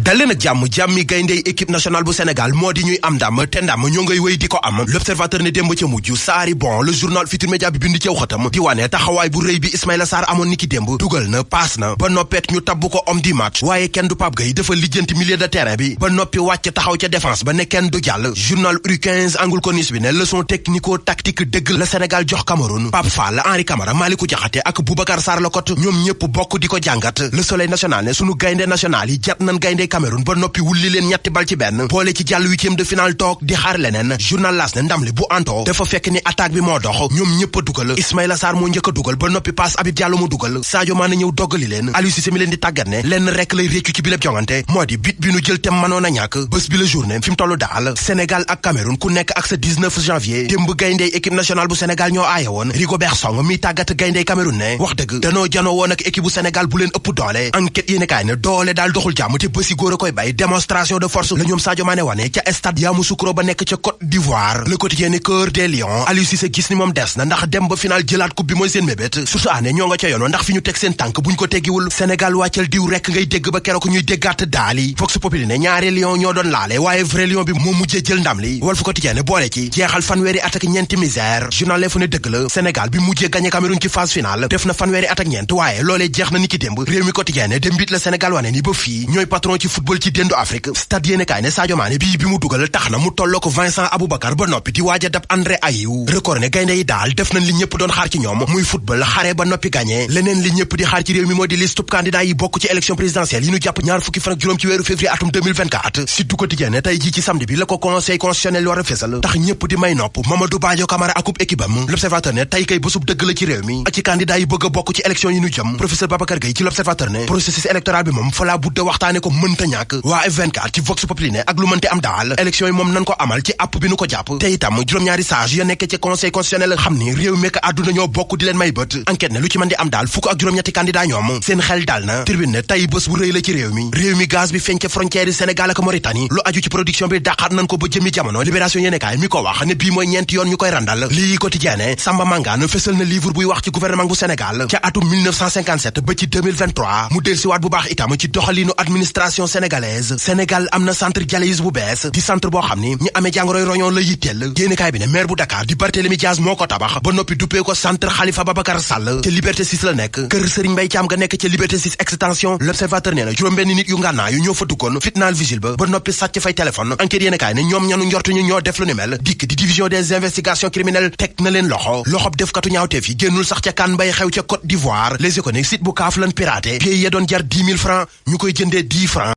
dalee nag jàmmi gayndey équipe nationale bu Sénégal moo di ñuy am ndam te ndam ñoo ngay wéy di ko am. L'Observateur ne démb ca mujj saari bon le journal Futurs Médias bi bind ci xatam di wane taxawaay bu rëy bi Ismaïla Sarr amoon ni ki démb dugal na paas na ba noppeet ñu tabb ko homme du match waaye kenn du Pape Gueye dafa lijjanti milieu de terrain bi ba noppi wàcc taxaw ca défense ba ne kenn du jàll. Journal U15 angul konis bi ne leçon technico-tactique dëgg la Sénégal jox Cameroun. Pape Fall, Henri Camara, Malick Diakhaté ak Boubacar Sarr Locotte ñoom ñëpp bokk di ko jàngat. Le Soleil national ne sunu gaynde national yi jat nañ gaynde Cameroun ba noppi wulli leen ñetti bal ci benn boole ci jàll huitième de finale toog di xaar leneen. Journal L'As ne ndam li bu antoo dafa fekk ni attaque bi moo dox ñoom ñëpp a dugal. Ismaïla Sarr moo njëkk a dugal ba noppi passe Habib Diallo mu dugal. Sadio Mané ñëw doggali leen. Aliou Cissé mi leen di tàggat ne lenn rek lay réccu ci bileb jongante moo di bit bi nu jël tem mënoon a ñàkk bés bi la journée fi mu tollu daal Sénégal ak Cameroun ku nekk ak sa 19 janvier démb gayndey équipe nationale bu Sénégal ñoo aaye woon. Rigobert Song mi tàggat gayndey Cameroun ne wax dëgg danoo janoo woon ak équipe bu Sénégal bu leen ëpp doole. Enquête yéene kaay ne doole daal doxul jàmm te bési góor a koy bay démonstration de force la ñoom Sadio Mané wane ca stade Yamoussoukro ba nekk ca Côte d'Ivoire. Le Quotidien ne cœur des lions Aliou Cissé gis ni moom des na ndax dem ba final jëlaat coupe bi mooy seen mébét surtout année ñoo nga ca yoon ndax fi ñu teg seen tànk buñ ko teggiwul Sénégal wàccal diw rekk ngay dégg ba keroog ñuy déggaat daali. Vox Populi ne ñaari lion ñoo doon laale waaye vrai lion bi moo mujjee jël ndam li. Walf Quotidien ne boole ci jeexal fanweeri at ak ñeenti misère. Journal L'Info ne dëgg la Sénégal bi mujjee gagné Cameroun ci phase finale def na fanweeri at ak ñeent waaye loolee jeex na ni ki démb. Réew mi Quotidien ne dem bit la Sénégal wane ni ba fii ñooy patron ci football ci déndu Afrique. Stade yéene kaay ne Sadio Mané bii bi mu dugal tax na mu tolloo ko Vincent Aboubacar ba noppi di waaj a dab André Ayew. Record ne gaynde yi daal def nañ li ñëpp doon xaar ci ñoom muy football xare ba noppi gagné leneen li ñëpp di xaar ci réew mi moo di liste candidat yi bokk ci élection présidentielle yi ñu jàpp ñaar fukki fan ak juróom ci weeru février atum 2024. Sud Quotidien ne tey jii ci samedi bi la ko conseil constitutionnel war a fésal tax ñëpp di may nopp Mamadou Badio Camara akub équipe am. L'Observateur ne tey kay bésub dëgg la ci réew mi ci candidat yi bëgg a bokk ci élection yi ñu jëm. Professeur Babacar Gueye ci L'Observateur ne processus électoral bi moom fa laa budda waxtaane ko mënta ñàkk. waa F24 ci Vox Populi ne ak lu mënte am daal élection yi moom nan ko amal ci app bi nu ko jàpp te itam juróom-ñaari sage ya nekk ci conseil constitutionnel xam ni réew mi ak àdduna ñoo bokk di leen may bët. Enquête ne lu ci mën di am daal fukk ak juróom-ñetti candidat ñoom seen xel dal na. Tribune ne tey bés bu rëy la ci réew mi gaz bi feeñ ca frontière yi Sénégal ak Mauritanie lu aju ci production bi dàqaat nañ ko ba jëmi jamono. Libération yéenekaay mi ko wax ne bii mooy ñeenti yoon ñu koy randal. lii Quotidien ne Samba Mangane fësal na livre buy wax ci gouvernement bu Sénégal ca atum 1957 ba ci 2023 mu dellusiwaat bu baax itam ci doxalinu administration sénégalaise. Sénégal am na centre dialyse bu bees di centre boo xam ni ñi amee jàngoroy roñon la yitteel. yéenekaay bi ne maire bu Dakar di Barthélémy Dias moo ko tabax ba noppi duppee ko centre Khalifa Babacar Sall ca Liberté 6 la nekk. kër Serigne Mbaye Thiam nga nekk ca Liberté 6 extension. L'Observateur nee na juróom-benn nit yu ngànnaa yu ñoo fa duggoon fitnaal vigile ba noppi sàcc fay téléphone. Enquête yéenekaay ne ñoom ñanu njortuñu ñoo def lu ni mel dikk di division des investigations criminelles teg na leen loxob defkatu ñaawteef yi génnul sax ca kan bay xew ca Côte d'Ivoire. Les Échos ne site bu kaaf lan piraté billet ya doon jar 10 000 francs ñu koy jëndee 10 francs